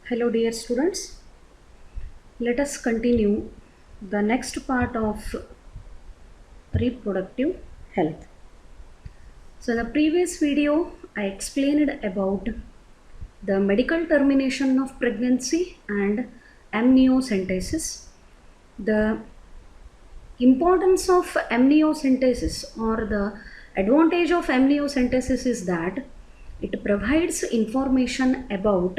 Hello, dear students. Let us continue the next part of reproductive health. So, in the previous video, I explained about the medical termination of pregnancy and amniocentesis. The importance of amniocentesis or the advantage of amniocentesis is that it provides information about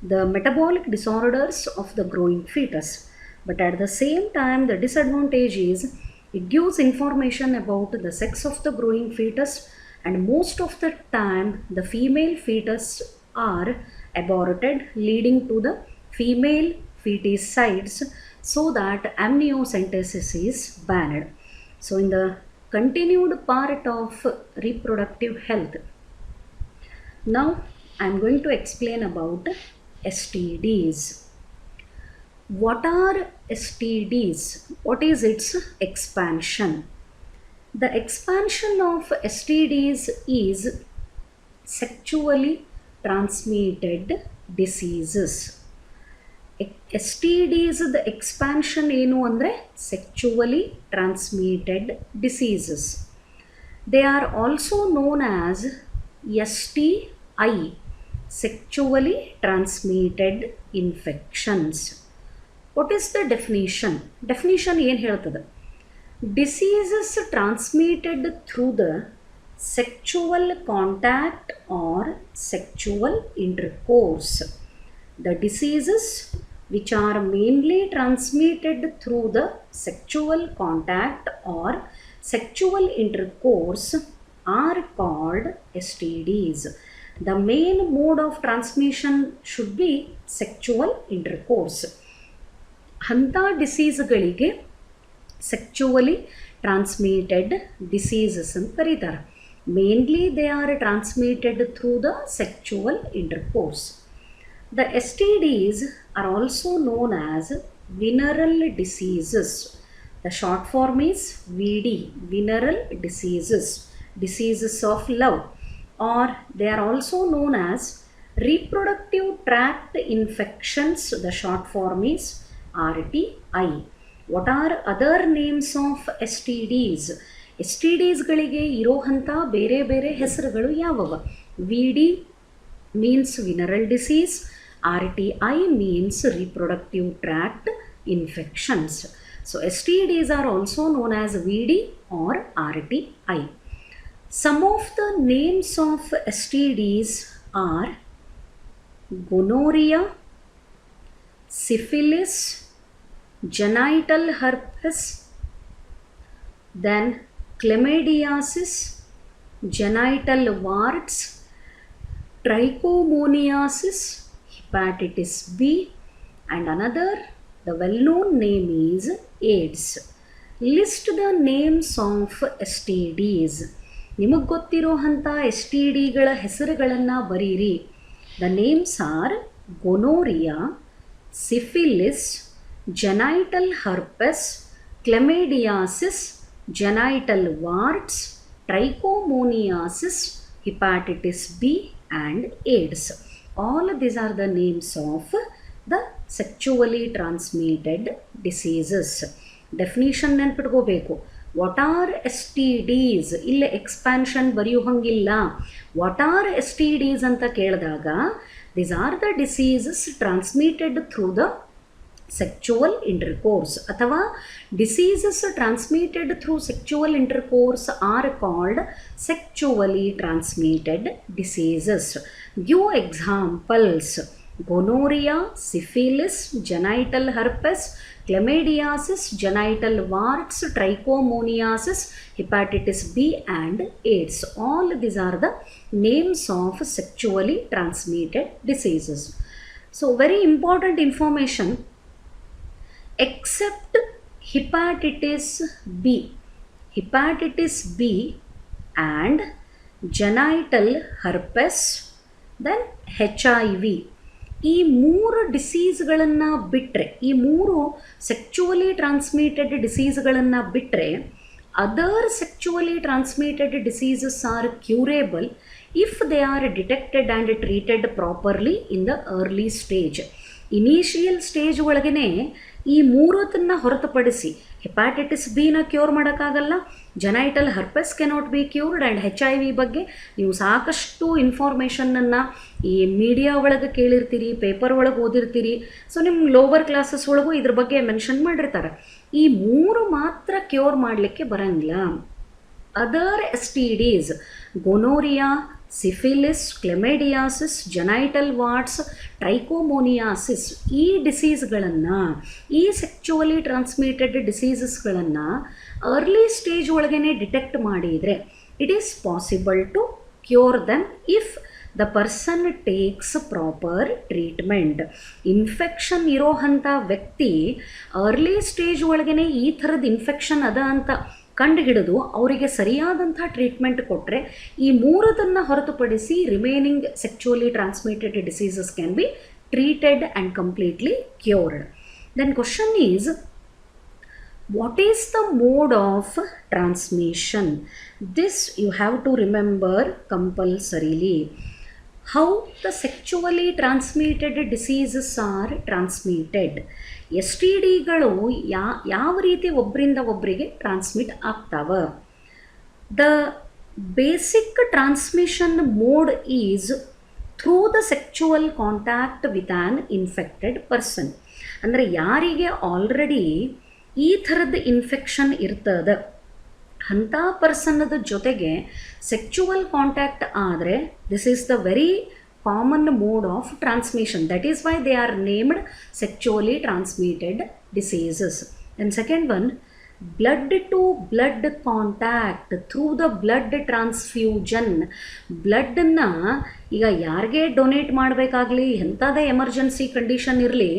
the metabolic disorders of the growing fetus, but at the same time the disadvantage is it gives information about the sex of the growing fetus, and most of the time the female fetus are aborted, leading to the female feticides, so that amniocentesis is banned. So in the continued part of reproductive health, now I am going to explain about STDs. What are STDs? What is its expansion? The expansion of STDs is sexually transmitted diseases. STDs the expansion ಏನು ಅಂದರೆ sexually transmitted diseases. They are also known as STI, sexually transmitted infections. What is the definition? Definition ಏನು ಹೇಳ್ತದೆ? Diseases transmitted through the sexual contact or sexual intercourse. The diseases which are mainly transmitted through the sexual contact or sexual intercourse are called STDs. The main mode of transmission should be sexual intercourse. Hanta diseaseಗಳಿಗೆ sexually transmitted diseases ಅಂತ ಕರೀತಾರೆ. Mainly they are transmitted through the sexual intercourse. The STDs are also known as venereal diseases. The short form is VD, venereal diseases, diseases of love, or they are also known as reproductive tract infections. The short form is RTI. What are other names of STDs? STDsಗಳಿಗೆ ಇರೋಂಥ ಬೇರೆ ಬೇರೆ ಹೆಸರುಗಳು ಯಾವುವು? VD means venereal disease, RTI means reproductive tract infections. So STDs are also known as VD or RTI. Some of the names of STDs are gonorrhea, syphilis, genital herpes, then chlamydiasis, genital warts, trichomoniasis, hepatitis B, and another, the well-known name is AIDS. List the names of STDs. ನಿಮಗೆ ಗೊತ್ತಿರೋಂಥ STDಗಳ ಹೆಸರುಗಳನ್ನು ಬರೀರಿ. The names are gonorrhea, syphilis, genital herpes, chlamydiasis, genital warts, trichomoniasis, hepatitis B, and AIDS. All these are the names of the sexually transmitted diseases. Definition ನೆನ್ಪಿಟ್ಕೋಬೇಕು. What are STDs? ಇಲ್ಲ expansion ಬರೆಯೋ ಹಂಗಿಲ್ಲ. What are STDs ಅಂತ ಕೇಳಿದಾಗ these are the diseases transmitted through the sexual intercourse, ಅಥವಾ diseases transmitted through sexual intercourse are called sexually transmitted diseases. Give examples: gonorrhea, syphilis, genital herpes, chlamydiasis, genital warts, trichomoniasis, hepatitis B, and AIDS. All these are the names of sexually transmitted diseases. So very important information, except hepatitis B. Hepatitis B and genital herpes, then HIV. ಈ ಮೂರು ಡಿಸೀಸ್ಗಳನ್ನು ಬಿಟ್ಟರೆ, ಈ ಮೂರು ಸೆಕ್ಚುವಲಿ transmitted ಡಿಸೀಸ್ಗಳನ್ನು ಬಿಟ್ಟರೆ, other sexually transmitted diseases are curable if they are detected and treated properly in the early stage. Initial stage ಒಳಗೇ ಈ ಮೂರನ್ನು ಹೊರತುಪಡಿಸಿ ಹೆಪಾಟೈಟಿಸ್ ಬಿನ ಕ್ಯೂರ್ ಮಾಡೋಕ್ಕಾಗಲ್ಲ, genital herpes cannot be cured, and HIV ಬಗ್ಗೆ ನೀವು ಸಾಕಷ್ಟು ಇನ್ಫಾರ್ಮೇಷನನ್ನು ಈ ಮೀಡಿಯಾ ಒಳಗೆ ಕೇಳಿರ್ತೀರಿ, ಪೇಪರ್ ಒಳಗೆ ಓದಿರ್ತೀರಿ. ಸೊ ನಿಮ್ಮ ಲೋವರ್ ಕ್ಲಾಸಸ್ ಒಳಗೂ ಇದ್ರ ಬಗ್ಗೆ ಮೆನ್ಷನ್ ಮಾಡಿರ್ತಾರೆ. ಈ ಮೂರು ಮಾತ್ರ ಕ್ಯೂರ್ ಮಾಡಲಿಕ್ಕೆ ಬರಂಗಿಲ್ಲ. Other STDs, gonorrhoea, syphilis, chlamydiasis, genital warts, trichomoniasis, ಈ ಡಿಸೀಸ್ಗಳನ್ನು, ಈ ಸೆಕ್ಚುವಲಿ ಟ್ರಾನ್ಸ್ಮಿಟೆಡ್ ಡಿಸೀಸಸ್ಗಳನ್ನು ಅರ್ಲಿ ಸ್ಟೇಜ್ ಒಳಗೇ ಡಿಟೆಕ್ಟ್ ಮಾಡಿದರೆ it is possible to cure them if the person takes proper treatment. Infection ಇರೋ ಅಂಥ ವ್ಯಕ್ತಿ ಅರ್ಲಿ ಸ್ಟೇಜ್ ಒಳಗೇ ಈ ಥರದ ಇನ್ಫೆಕ್ಷನ್ ಅದ ಅಂತ ಕಂಡು ಹಿಡಿದು ಅವರಿಗೆ ಸರಿಯಾದಂಥ ಟ್ರೀಟ್ಮೆಂಟ್ ಕೊಟ್ಟರೆ ಈ ಮೂರದನ್ನು ಹೊರತುಪಡಿಸಿ remaining sexually transmitted diseases can be treated and completely cured. Then question is, what is the mode of transmission? This you have to remember compulsorily. How the sexually transmitted diseases are transmitted. STDಗಳು ಯಾವ ರೀತಿ ಒಬ್ಬರಿಂದ ಒಬ್ಬರಿಗೆ transmit ಆಗ್ತಾವ? The basic transmission mode is through the sexual contact with an infected person. ಅಂದರೆ ಯಾರಿಗೆ already ಈ ಥರದ ಇನ್ಫೆಕ್ಷನ್ ಇರ್ತದೆ ಅಂಥ ಪರ್ಸನ್ನದ ಜೊತೆಗೆ ಸೆಕ್ಚುವಲ್ ಕಾಂಟ್ಯಾಕ್ಟ್ ಆದರೆ this is the very common mode of transmission. That is why they are named sexually transmitted diseases. And second one, blood to blood contact through the blood transfusion. ಬ್ಲಡ್ಡನ್ನು ಈಗ ಯಾರಿಗೆ donate ಮಾಡಬೇಕಾಗಲಿ, ಎಂಥದೇ emergency condition ಇರಲಿ,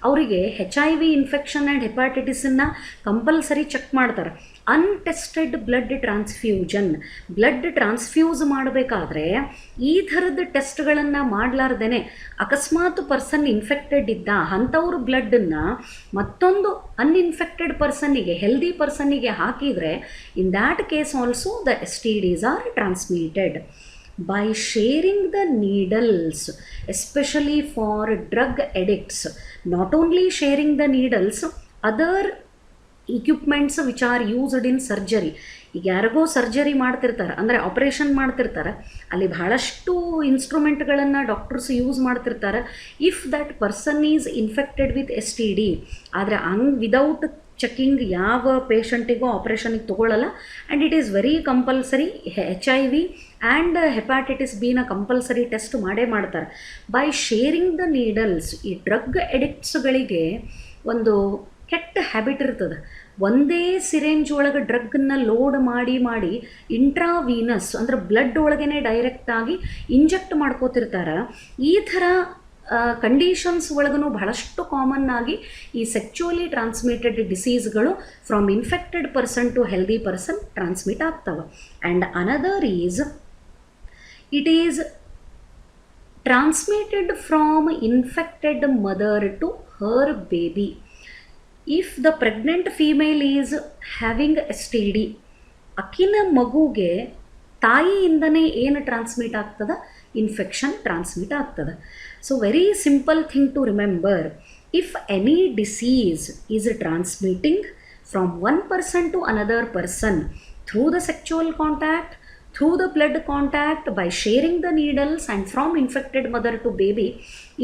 ಅವರಿಗೆ HIV infection and ಹೆಪಾಟೈಟಿಸನ್ನು compulsory check ಮಾಡ್ತಾರೆ. Untested blood transfusion, blood transfuse ಮಾಡಬೇಕಾದ್ರೆ ಈ ಥರದ ಟೆಸ್ಟ್ಗಳನ್ನು ಮಾಡಲಾರ್ದೇ ಅಕಸ್ಮಾತ್ ಪರ್ಸನ್ ಇನ್ಫೆಕ್ಟೆಡ್ ಇದ್ದ ಅಂಥವ್ರ ಬ್ಲಡ್ಡನ್ನು ಮತ್ತೊಂದು ಅನ್ಇನ್ಫೆಕ್ಟೆಡ್ ಪರ್ಸನ್ನಿಗೆ, ಹೆಲ್ದಿ ಪರ್ಸನ್ನಿಗೆ ಹಾಕಿದರೆ in that case also the STDs are transmitted. By sharing the needles, especially for drug addicts, not only sharing the needles, other equipments which are used in surgery. ಈಗ ಯಾರಿಗೋ surgery ಮಾಡ್ತಿರ್ತಾರೆ, ಅಂದರೆ operation ಮಾಡ್ತಿರ್ತಾರೆ, ಅಲ್ಲಿ ಬಹಳಷ್ಟು ಇನ್ಸ್ಟ್ರೂಮೆಂಟ್ಗಳನ್ನು ಡಾಕ್ಟರ್ಸ್ ಯೂಸ್ ಮಾಡ್ತಿರ್ತಾರೆ. If that person is infected with STD, ಆದರೆ ವಿದೌಟ್ ಚೆಕ್ಕಿಂಗ್ ಯಾವ ಪೇಷಂಟಿಗೂ ಆಪ್ರೇಷನಿಗೆ ತೊಗೊಳ್ಳಲ್ಲ. And it is very compulsory. HIV and hepatitis ಬಿನ ಕಂಪಲ್ಸರಿ ಟೆಸ್ಟ್ ಮಾಡೇ ಮಾಡ್ತಾರೆ. ಬೈ ಶೇರಿಂಗ್ ದ ನೀಡಲ್ಸ್, ಈ ಡ್ರಗ್ ಎಡಿಕ್ಟ್ಸ್ಗಳಿಗೆ ಒಂದು ಕೆಟ್ಟ ಹ್ಯಾಬಿಟ್ ಇರ್ತದೆ. ಒಂದೇ ಸಿರೆಂಜ್ ಒಳಗೆ ಡ್ರಗ್ಗನ್ನು ಲೋಡ್ ಮಾಡಿ ಇಂಟ್ರಾವೀನಸ್ ಅಂದರೆ ಬ್ಲಡ್ ಒಳಗೇ ಡೈರೆಕ್ಟಾಗಿ ಇಂಜೆಕ್ಟ್ ಮಾಡ್ಕೋತಿರ್ತಾರೆ. ಈ ಥರ ಕಂಡೀಷನ್ಸ್ ಒಳಗೂ ಬಹಳಷ್ಟು ಕಾಮನ್ ಆಗಿ ಈ ಸೆಕ್ಚುವಲಿ ಟ್ರಾನ್ಸ್ಮಿಟೆಡ್ ಡಿಸೀಸ್ಗಳು from infected person to healthy person transmit ಆಗ್ತವೆ. And another is, it is transmitted from infected mother to her baby. If the pregnant female is having STD, ಅಕ್ಕಿನ ಮಗುಗೆ ತಾಯಿಯಿಂದನೇ ಏನು ಟ್ರಾನ್ಸ್ಮಿಟ್ ಆಗ್ತದೆ? ಇನ್ಫೆಕ್ಷನ್ ಟ್ರಾನ್ಸ್ಮಿಟ್ ಆಗ್ತದೆ. So very simple thing to remember, if any disease is transmitting from one person to another person through the sexual contact, through the blood contact, by sharing the needles and from infected mother to baby,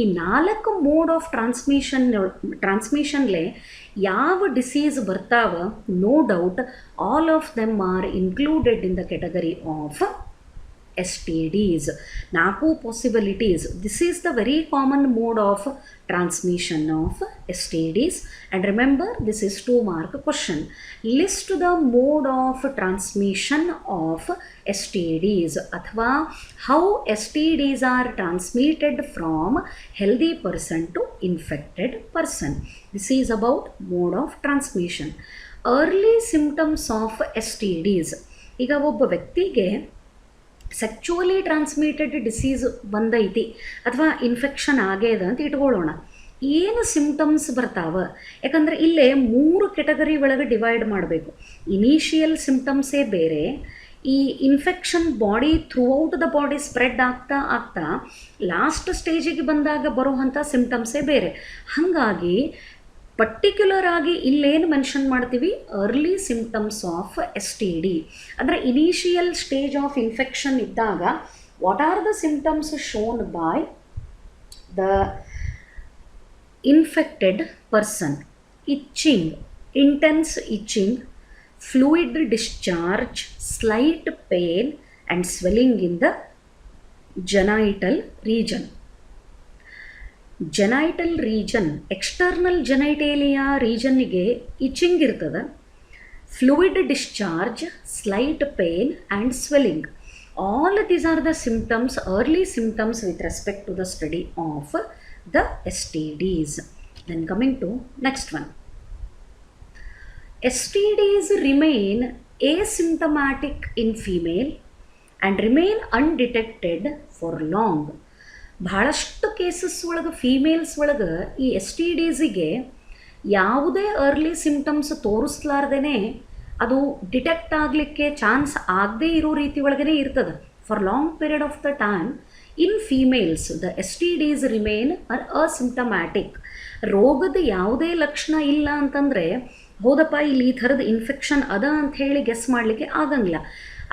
ಈ 4 mode of ಟ್ರಾನ್ಸ್ಮಿಷನ್ಲೆ ಯಾವ disease ಬರ್ತಾವ, no doubt all of them are included in the category of STDs. 4 possibilities. This is the very common mode of transmission of STDs. And remember, this is 2-mark question. List the mode of transmission of STDs, athwa how STDs are transmitted from healthy person to infected person. This is about mode of transmission. Early symptoms of STDs. ಈಗ ಒಬ್ಬ ವ್ಯಕ್ತಿಗೆ ಸೆಕ್ಚುವಲಿ transmitted disease ಬಂದೈತಿ ಅಥವಾ infection ಆಗ್ಯದ ಅಂತ ಇಟ್ಕೊಳ್ಳೋಣ. ಏನು symptoms ಬರ್ತಾವ? ಯಾಕಂದರೆ ಇಲ್ಲೇ 3 ಕೆಟಗರಿ ಒಳಗೆ ಡಿವೈಡ್ ಮಾಡಬೇಕು. ಇನಿಷಿಯಲ್ ಸಿಂಪ್ಟಮ್ಸೇ ಬೇರೆ, ಈ infection body throughout the body spread ಆಗ್ತಾ ಆಗ್ತಾ ಲಾಸ್ಟ್ ಸ್ಟೇಜಿಗೆ ಬಂದಾಗ ಬರುವಂಥ ಸಿಂಪ್ಟಮ್ಸೇ ಬೇರೆ. ಹಾಗಾಗಿ ಪರ್ಟಿಕ್ಯುಲರ್ ಆಗಿ ಇಲ್ಲೇನು ಮೆನ್ಷನ್ ಮಾಡ್ತೀವಿ, early symptoms of S T D ಅಂದರೆ ಇನಿಷಿಯಲ್ ಸ್ಟೇಜ್ ಆಫ್ ಇನ್ಫೆಕ್ಷನ್ ಇದ್ದಾಗ what are the symptoms shown by the infected person: itching, intense itching, fluid discharge, slight pain and swelling in the genital region. Genital region, external genitalia region ಗೆ itching ಇರ್ತದೆ, fluid discharge, slight pain and swelling. All these are the symptoms, early symptoms with respect to the study of the STDs. Then coming to next one. STDs remain asymptomatic in female and remain undetected for long. ಬಹಳಷ್ಟು cases ಒಳಗೆ females ಒಳಗೆ ಈ S T ಡಿಸಿಗೆ ಯಾವುದೇ early symptoms ತೋರಿಸ್ಲಾರ್ದೇ ಅದು detect ಆಗಲಿಕ್ಕೆ chance ಆಗದೇ ಇರೋ ರೀತಿ ಒಳಗೇ ಇರ್ತದೆ. For long period of the time in females the S T Ds remain asymptomatic. ರೋಗದ ಯಾವುದೇ ಲಕ್ಷಣ ಇಲ್ಲ ಅಂತಂದರೆ ಹೌದಪ್ಪ ಇಲ್ಲಿ ಈ ಥರದ ಇನ್ಫೆಕ್ಷನ್ ಅದ ಅಂತ ಹೇಳಿ ಗೆಸ್ ಮಾಡಲಿಕ್ಕೆ ಆಗಂಗಿಲ್ಲ.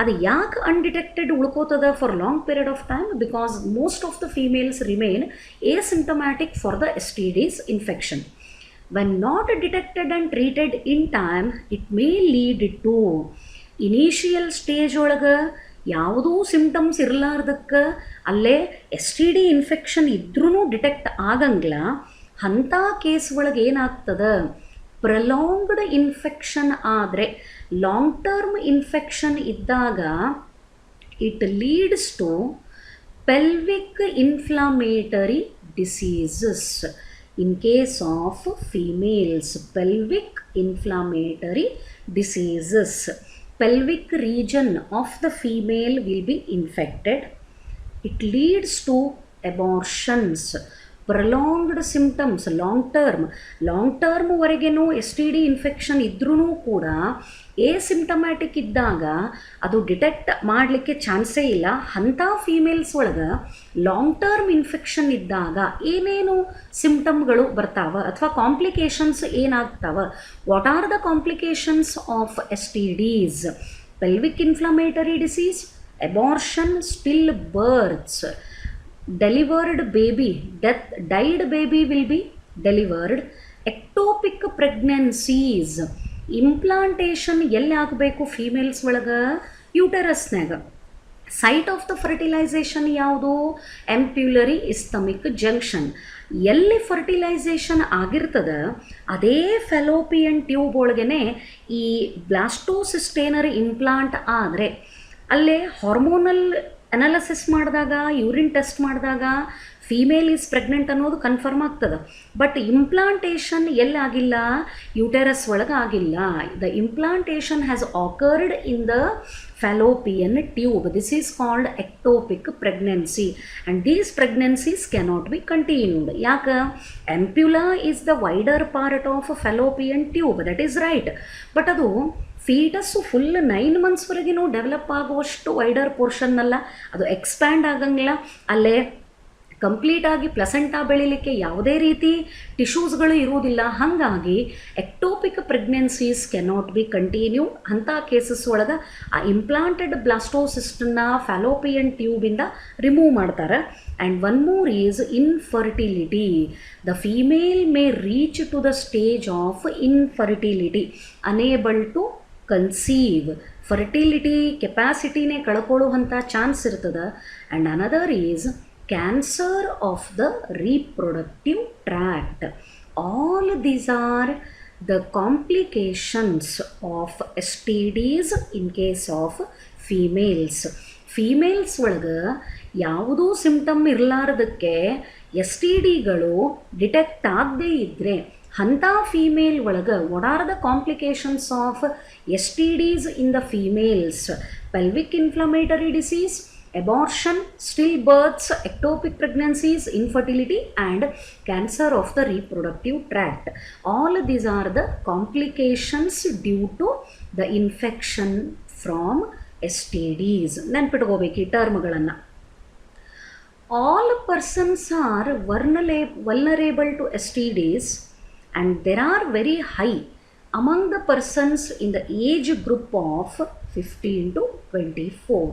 ಅದು ಯಾಕೆ ಅನ್ಡಿಟೆಕ್ಟೆಡ್ ಉಳ್ಕೋತದ for long period of time? Because most of the females remain asymptomatic for the STDs infection. When not detected and treated in time, it may lead to initial stage ಒಳಗೆ ಯಾವುದೂ symptoms ಇರಲಾರ್ದಕ್ಕೆ ಅಲ್ಲೇ S T D infection ಇದ್ರೂ detect ಆಗಂಗಿಲ್ಲ. ಅಂಥ case ಒಳಗೆ ಏನಾಗ್ತದೆ, prolonged infection ಆದರೆ, ಲಾಂಗ್ ಟರ್ಮ್ ಇನ್ಫೆಕ್ಷನ್ ಇದ್ದಾಗ it leads to pelvic inflammatory diseases. In case of females, pelvic inflammatory diseases, pelvic region of the female will be infected. It leads to abortions. Prolonged symptoms, long ಟರ್ಮ್ವರೆಗೇನೂ S T D infection ಇದ್ರೂ ಕೂಡ symptomatic ಇದ್ದಾಗ ಅದು detect ಮಾಡಲಿಕ್ಕೆ ಚಾನ್ಸೇ ಇಲ್ಲ. ಅಂಥ females ಒಳಗೆ ಲಾಂಗ್ ಟರ್ಮ್ ಇನ್ಫೆಕ್ಷನ್ ಇದ್ದಾಗ ಏನೇನು ಸಿಂಪ್ಟಮ್ಗಳು ಬರ್ತಾವ ಅಥವಾ ಕಾಂಪ್ಲಿಕೇಶನ್ಸ್ ಏನಾಗ್ತಾವ? What are the complications of S T Ds? Pelvic inflammatory disease, abortion, still births, delivered baby, died baby will be delivered, ectopic pregnancies, implantation ಎಲ್ಲಿ ಆಗಬೇಕು ಫೀಮೇಲ್ಸ್ ಒಳಗೆ? ಯೂಟರಸ್ನಾಗ. ಸೈಟ್ ಆಫ್ ದ ಫರ್ಟಿಲೈಸೇಷನ್ ಯಾವುದು? ಎಂಪ್ಯುಲರಿ ಇಸ್ತಮಿಕ್ ಜಂಕ್ಷನ್. ಎಲ್ಲಿ fertilisation ಆಗಿರ್ತದೆ ಅದೇ fallopian tube ಒಳಗೇ ಈ ಬ್ಲಾಸ್ಟೋಸಿಸ್ಟೇನರಿ implant ಆದರೆ ಅಲ್ಲೇ ಹಾರ್ಮೋನಲ್ ಅನಾಲಿಸಿಸ್ ಮಾಡಿದಾಗ, ಯೂರಿನ್ ಟೆಸ್ಟ್ ಮಾಡಿದಾಗ ಫೀಮೇಲ್ ಈಸ್ ಪ್ರೆಗ್ನೆಂಟ್ ಅನ್ನೋದು ಕನ್ಫರ್ಮ್ ಆಗ್ತದೆ. ಬಟ್ ಇಂಪ್ಲಾಂಟೇಷನ್ ಎಲ್ಲಿ ಆಗಿಲ್ಲ? ಯೂಟೆರಸ್ ಒಳಗೆ ಆಗಿಲ್ಲ. The implantation has occurred in the fallopian tube. This is called ectopic pregnancy and these pregnancies cannot be continued. Yaka ampulla is the wider part of fallopian tube, that is right, but adu foetus full 9 ಮಂತ್ಸ್ವರೆಗೂ develop ಆಗುವಷ್ಟು wider portion ಅಲ್ಲ, ಅದು expand ಆಗಂಗಿಲ್ಲ. ಅಲ್ಲೇ ಕಂಪ್ಲೀಟಾಗಿ ಪ್ಲಸೆಂಟಾ ಬೆಳಿಲಿಕ್ಕೆ ಯಾವುದೇ ರೀತಿ ಟಿಶ್ಯೂಸ್ಗಳು ಇರುವುದಿಲ್ಲ. ಹಾಗಾಗಿ ectopic pregnancies cannot be continue. ಅಂಥ ಕೇಸಸ್ ಒಳಗೆ ಆ ಇಂಪ್ಲಾಂಟೆಡ್ ಬ್ಲಾಸ್ಟೋಸಿಸ್ಟನ್ನ ಫ್ಯಾಲೋಪಿಯನ್ ಟ್ಯೂಬಿಂದ ರಿಮೂವ್ ಮಾಡ್ತಾರೆ. And one more is infertility. The female may reach to the stage of infertility, unable to conceive. Fertility ಕೆಪಾಸಿಟಿನೇ ಕಳ್ಕೊಳ್ಳುವಂಥ ಚಾನ್ಸ್ ಇರ್ತದೆ. And another is cancer of the reproductive tract. All these are the complications of S T Ds in case of females. Females ಒಳಗೆ ಯಾವುದೂ symptom ಇರಲಾರ್ದಕ್ಕೆ S T ಡಿಗಳು detect ಆಗದೇ ಇದ್ದರೆ ಅಂಥ female ಒಳಗೆ what are the complications of S T Ds in the females? Pelvic inflammatory disease, abortion, stillbirths, ectopic pregnancies, infertility and cancer of the reproductive tract. All these are the complications due to the infection from STDs. ನೆನ್ಪಿಟ್ಕೋಬೇಕು ಈ ಟರ್ಮ್ಗಳನ್ನು. All persons are vulnerable to STDs, and there are very high among the persons in the age group of 15 to 24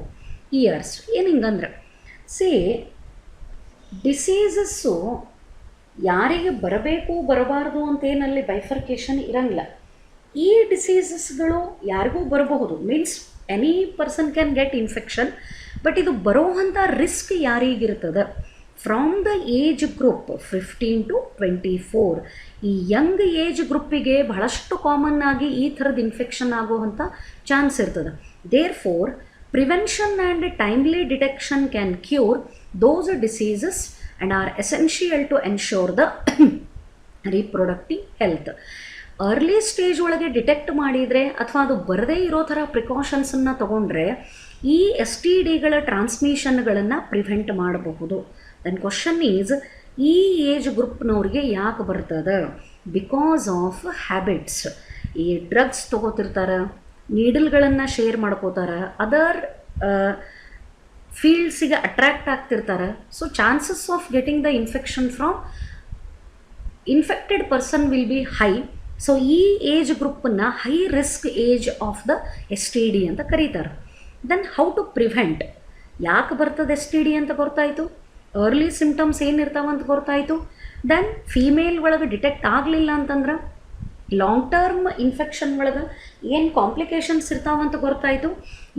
years. ಏನು ಹಿಂಗಂದ್ರೆ diseases ಯಾರಿಗೆ ಬರಬೇಕು ಬರಬಾರ್ದು ಅಂತೇನಲ್ಲಿ bifurcation ಇರಂಗಿಲ್ಲ. ಈ ಡಿಸೀಸಸ್ಗಳು ಯಾರಿಗೂ ಬರಬಹುದು, means any person can get infection. But ಇದು ಬರೋವಂಥ ರಿಸ್ಕ್ ಯಾರಿಗಿರ್ತದೆ, from the age group 15 to 24. ಈ ಯಂಗ್ ಏಜ್ ಗ್ರೂಪಿಗೆ ಬಹಳಷ್ಟು ಕಾಮನ್ ಆಗಿ ಈ ಥರದ ಇನ್ಫೆಕ್ಷನ್ ಆಗುವಂಥ ಚಾನ್ಸ್ ಇರ್ತದೆ. Therefore prevention and timely detection can cure those diseases and are essential to ensure the reproductive health. Early stage ಒಳಗೆ detect ಮಾಡಿದರೆ ಅಥವಾ ಅದು ಬರದೇ ಇರೋ ಥರ ಪ್ರಿಕಾಷನ್ಸನ್ನು ತಗೊಂಡ್ರೆ ಈ STDಗಳ ಟ್ರಾನ್ಸ್ಮಿಷನ್ಗಳನ್ನು ಪ್ರಿವೆಂಟ್ ಮಾಡಬಹುದು. ದೆನ್ ಕ್ವಶನ್ ಈಸ್, ಈ ಏಜ್ ಗ್ರೂಪ್ನವ್ರಿಗೆ ಯಾಕೆ ಬರ್ತದೆ? Because of habits. ಈ ಡ್ರಗ್ಸ್ ತೊಗೋತಿರ್ತಾರೆ, ನೀಡಲ್ಗಳನ್ನು ಶೇರ್ ಮಾಡ್ಕೋತಾರೆ, ಅದರ್ ಫೀಲ್ಡ್ಸಿಗೆ ಅಟ್ರ್ಯಾಕ್ಟ್ ಆಗ್ತಿರ್ತಾರೆ. So chances of getting the infection from infected person will be high. So ಈ ಏಜ್ ಗ್ರೂಪನ್ನು high risk age of the STD ಅಂತ ಕರೀತಾರೆ. Then how to prevent? ಯಾಕೆ ಬರ್ತದೆ STD ಅಂತ ಗೊತ್ತಾಯಿತು, ಅರ್ಲಿ ಸಿಮ್ಟಮ್ಸ್ ಏನಿರ್ತಾವೆ ಅಂತ ಗೊತ್ತಾಯಿತು. ದೆನ್ ಫೀಮೇಲ್ ಒಳಗೆ ಡಿಟೆಕ್ಟ್ ಆಗಲಿಲ್ಲ ಅಂತಂದ್ರೆ ಲಾಂಗ್ ಟರ್ಮ್ ಇನ್ಫೆಕ್ಷನ್ ಒಳಗೆ ಏನು ಕಾಂಪ್ಲಿಕೇಶನ್ಸ್ ಇರ್ತಾವಂತ ಗೊತ್ತಾಯಿತು.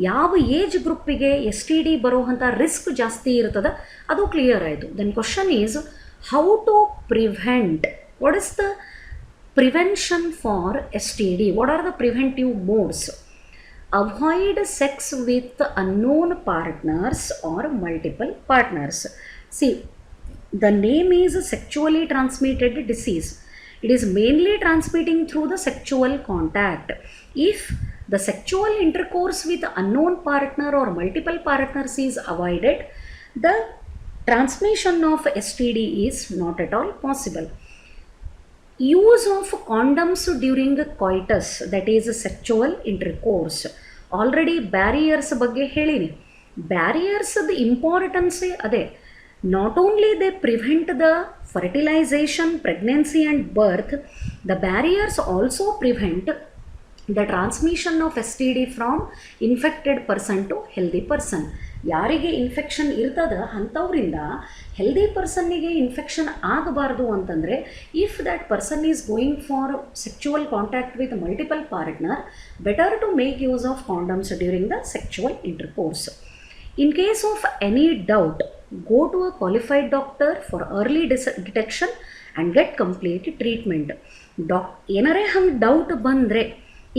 ಯಾವ ಏಜ್ ಗ್ರೂಪಿಗೆ STD ಬರೋವಂಥ ರಿಸ್ಕ್ ಜಾಸ್ತಿ ಇರ್ತದೆ ಅದು ಕ್ಲಿಯರ್ ಆಯಿತು. Then question is, how to prevent? What is the prevention for STD? What are the preventive modes? Avoid sex with unknown partners or multiple partners. See, the name is sexually transmitted disease. It is mainly transmitting through the sexual contact. If the sexual intercourse with unknown partner or multiple partners is avoided, the transmission of STD is not at all possible. Use of condoms during coitus, that is sexual intercourse. Already barriers ಬಗ್ಗೆ ಹೇಳೀನಿ. ಬ್ಯಾರಿಯರ್ಸ್ದು ಇಂಪಾರ್ಟೆನ್ಸೇ ಅದೇ. Not only they prevent the fertilization, pregnancy and birth, the barriers also prevent the transmission of STD from infected person to healthy person. ಯಾರಿಗೆ infection ಇರ್ತದೆ ಅಂಥವ್ರಿಂದ healthy ಪರ್ಸನ್ನಿಗೆ infection ಆಗಬಾರ್ದು ಅಂತಂದರೆ, if that person is going for sexual contact with multiple partner, better to make use of condoms during the sexual intercourse. In case of any doubt, go to a qualified doctor for early detection and get complete treatment. ಏನಾರೇ ಹಂಗೆ doubt ಬಂದರೆ,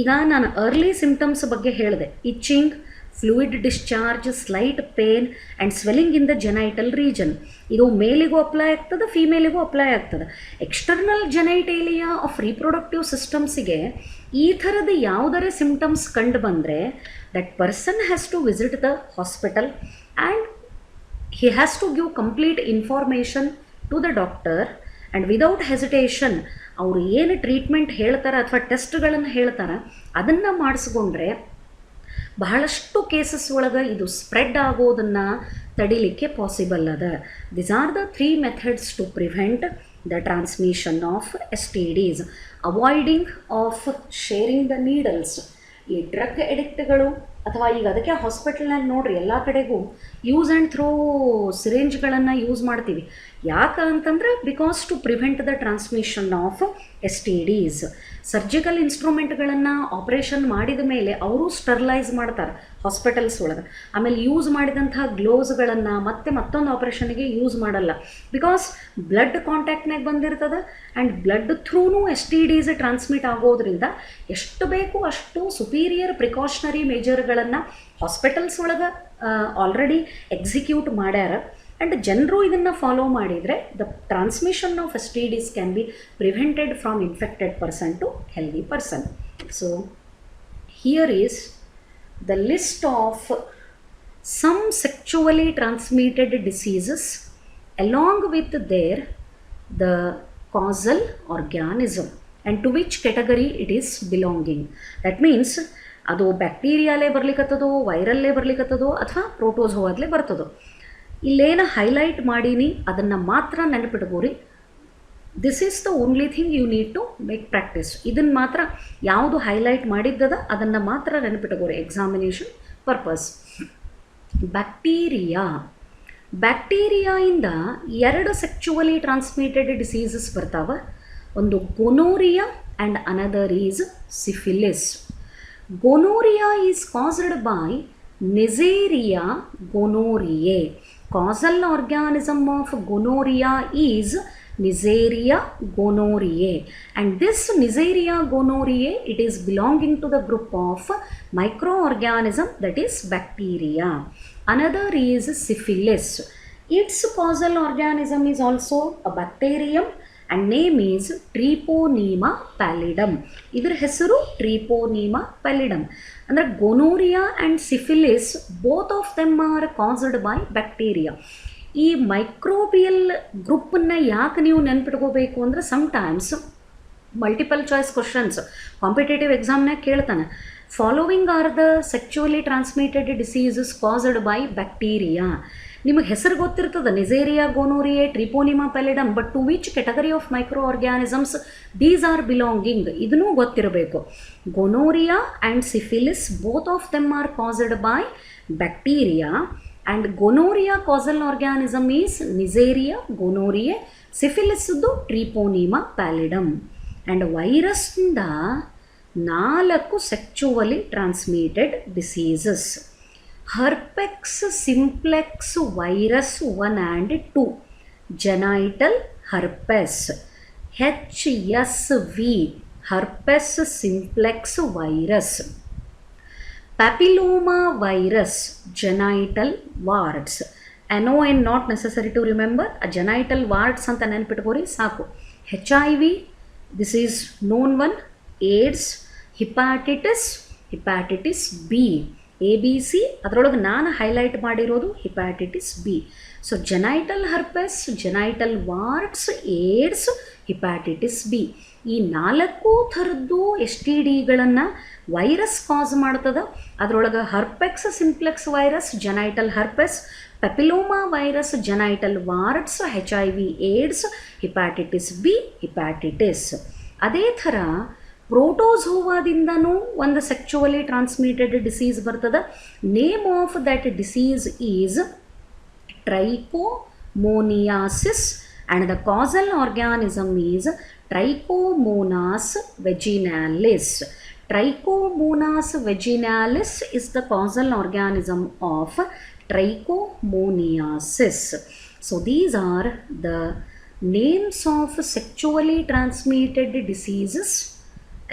ಈಗ ನಾನು early symptoms ಬಗ್ಗೆ ಹೇಳಿದೆ, itching, fluid discharge, slight pain and swelling in the genital region. ಇದು ಮೇಲಿಗೂ apply ಆಗ್ತದೆ, ಫೀಮೇಲಿಗೂ ಅಪ್ಲೈ ಆಗ್ತದೆ. ಎಕ್ಸ್ಟರ್ನಲ್ ಜೆನೈಟೇಲಿಯಾ ಆಫ್ ರೀಪ್ರೊಡಕ್ಟಿವ್ ಸಿಸ್ಟಮ್ಸಿಗೆ ಈ ಥರದ ಯಾವುದರೇ ಸಿಮ್ಟಮ್ಸ್ ಕಂಡು ಬಂದರೆ, that person has to visit the hospital and he has to give complete information to the doctor, and without hesitation ಅವರು ಏನು ಟ್ರೀಟ್ಮೆಂಟ್ ಹೇಳ್ತಾರೆ ಅಥವಾ ಟೆಸ್ಟ್ಗಳನ್ನು ಹೇಳ್ತಾರೆ ಅದನ್ನು ಮಾಡಿಸ್ಕೊಂಡ್ರೆ ಬಹಳಷ್ಟು ಕೇಸಸ್ ಒಳಗೆ ಇದು ಸ್ಪ್ರೆಡ್ ಆಗೋದನ್ನು ತಡಿಲಿಕ್ಕೆ ಪಾಸಿಬಲ್ ಅದ. This are the 3 methods to prevent the transmission of STDs. Avoiding of sharing the needles. ಈ ಡ್ರಗ್ ಎಡಿಕ್ಟ್ಗಳು ಅಥವಾ ಈಗ ಅದಕ್ಕೆ ಹಾಸ್ಪಿಟಲ್ನಲ್ಲಿ ನೋಡ್ರಿ ಎಲ್ಲ ಕಡೆಗೂ ಯೂಸ್ ಆ್ಯಂಡ್ ಥ್ರೋ ಸಿರಿಂಜ್ಗಳನ್ನು ಯೂಸ್ ಮಾಡ್ತೀವಿ. ಯಾಕೆ ಅಂತಂದ್ರೆ, because to prevent the transmission of STDs. Surgical ಇನ್ಸ್ಟ್ರೂಮೆಂಟ್ಗಳನ್ನು ಆಪ್ರೇಷನ್ ಮಾಡಿದ ಮೇಲೆ ಅವರು ಸ್ಟರ್ಲೈಸ್ ಮಾಡ್ತಾರೆ ಹಾಸ್ಪಿಟಲ್ಸ್ ಒಳಗೆ. ಆಮೇಲೆ ಯೂಸ್ ಮಾಡಿದಂತಹ ಗ್ಲೋವ್ಸ್ಗಳನ್ನು ಮತ್ತೊಂದು ಆಪ್ರೇಷನ್ಗೆ ಯೂಸ್ ಮಾಡಲ್ಲ, ಬಿಕಾಸ್ ಬ್ಲಡ್ ಕಾಂಟ್ಯಾಕ್ಟ್ನಾಗ ಬಂದಿರ್ತದೆ ಆ್ಯಂಡ್ ಬ್ಲಡ್ ಥ್ರೂನೂ STDs ಟ್ರಾನ್ಸ್ಮಿಟ್ ಆಗೋದ್ರಿಂದ ಎಷ್ಟು ಬೇಕು ಅಷ್ಟು ಸುಪೀರಿಯರ್ ಪ್ರಿಕಾಷನರಿ ಮೇಜರ್ಗಳನ್ನು ಹಾಸ್ಪಿಟಲ್ಸ್ ಒಳಗೆ ಆಲ್ರೆಡಿ ಎಕ್ಸಿಕ್ಯೂಟ್ ಮಾಡ್ಯಾರ. ಆ್ಯಂಡ್ ಜನರು ಇದನ್ನು ಫಾಲೋ ಮಾಡಿದರೆ the transmission of STDs can be prevented from infected person to healthy person. So here is the list of some sexually transmitted diseases along with their the causal organism and to which category it is belonging. That means ಅದು ಬ್ಯಾಕ್ಟೀರಿಯಾಲೇ ಬರ್ಲಿಕ್ಕತ್ತದೋ, ವೈರಲ್ಲೇ ಬರ್ಲಿಕ್ಕತ್ತದೋ, ಅಥವಾ ಪ್ರೋಟೋಝೋವಾದಲೇ ಬರ್ತದೋ. ಇಲ್ಲೇನು highlight ಮಾಡೀನಿ ಅದನ್ನು ಮಾತ್ರ ನೆನಪಿಟ್ಕೋರಿ. This is the only thing you need to make practice. ಇದನ್ನು ಮಾತ್ರ ಯಾವುದು ಹೈಲೈಟ್ ಮಾಡಿದ್ದದ ಅದನ್ನು ಮಾತ್ರ ನೆನಪಿಟ್ಕೋರಿ ಎಕ್ಸಾಮಿನೇಷನ್ ಪರ್ಪಸ್. ಬ್ಯಾಕ್ಟೀರಿಯಾಯಿಂದ 2 ಸೆಕ್ಚುವಲಿ ಟ್ರಾನ್ಸ್ಮಿಟೆಡ್ ಡಿಸೀಸಸ್ ಬರ್ತಾವೆ. ಒಂದು gonorrhoea and another is syphilis. Gonorrhoea is caused by Neisseria gonorrhoeae. causal organism of gonorrhea is Neisseria gonorrhoeae, and this Neisseria gonorrhoeae, it is belonging to the group of microorganism, that is bacteria. Another is syphilis. Its causal organism is also a bacterium and name is Treponema pallidum. ಇದರ ಹೆಸರು Treponema pallidum. ಅಂದರೆ gonorrhoea and syphilis both of them are caused by bacteria. ಈ microbial ಗ್ರೂಪನ್ನು ಯಾಕೆ ನೀವು ನೆನ್ಪಿಟ್ಕೋಬೇಕು ಅಂದರೆ sometimes multiple choice questions competitive ಎಕ್ಸಾಮ್ನಾಗ ಕೇಳ್ತಾನೆ. Following are the sexually transmitted diseases caused by bacteria. ನಿಮಗೆ ಹೆಸರು ಗೊತ್ತಿರ್ತದೆ, Neisseria gonorrhoeae, Treponema pallidum, but to which category of micro organisms these are belonging ಇದನ್ನೂ ಗೊತ್ತಿರಬೇಕು. Gonorrhoea and syphilis both of them are caused by bacteria, and gonorrhoea causal organism is Neisseria gonorrhoeae, ಸಿಫಿಲಿಸ್ದು Treponema pallidum. And ವೈರಸ್ನಿಂದ 4 sexually transmitted diseases. herpex simplex virus 1 and 2, genital herpes, HSV herpes simplex virus, papilloma virus, genital warts. NON not necessary to remember, a genital warts anta ನೆನಪಿಟ್ಕೋರಿ ಸಾಕು. HIV, this is known one, AIDS, hepatitis B, ABC, ಅದರೊಳಗೆ ನಾನು highlight ಮಾಡಿರೋದು hepatitis B. So genital herpes, genital warts, AIDS, hepatitis B, ಈ 4 ಥರದ್ದು STDಗಳನ್ನು virus cause ಮಾಡ್ತದೆ. ಅದರೊಳಗೆ herpes simplex virus, genital herpes, papilloma virus, genital warts, HIV, AIDS, hepatitis B, hepatitis. ಅದೇ ಥರ ಪ್ರೋಟೋಝೋವಾದಿಂದನೂ ಒಂದು ಸೆಕ್ಚುವಲಿ ಟ್ರಾನ್ಸ್ಮಿಟೆಡ್ ಡಿಸೀಸ್ ಬರ್ತದೆ. Name of that disease is trichomoniasis and the causal organism is Trichomonas vaginalis. Trichomonas vaginalis is the causal organism of trichomoniasis. So these are the names of sexually transmitted diseases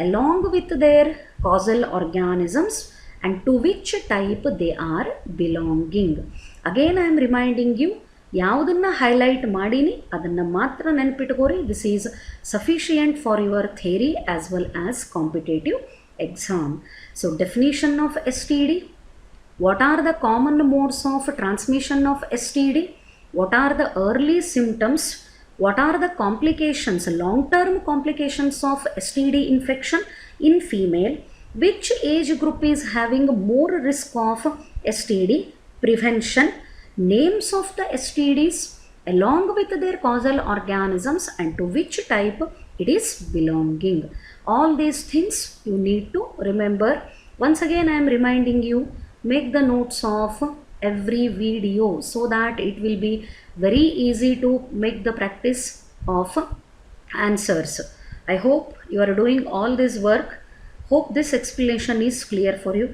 along with their causal organisms and to which type they are belonging. Again I am reminding you, ಯಾವುದನ್ನು highlight ಮಾಡೀನಿ ಅದನ್ನು ಮಾತ್ರ ನೆನಪಿಟ್ಕೋರಿ. This is sufficient for your theory as well as competitive exam. So definition of STD, what are the common modes of transmission of STD, what are the early symptoms, what are the complications, long-term complications of STD infection in female, which age group is having more risk of STD, prevention, names of the STDs along with their causal organisms and to which type it is belonging. All these things you need to remember. Once again I am reminding you, make the notes of every video so that it will be very easy to make the practice of answers. I hope you are doing all this work. Hope this explanation is clear for you.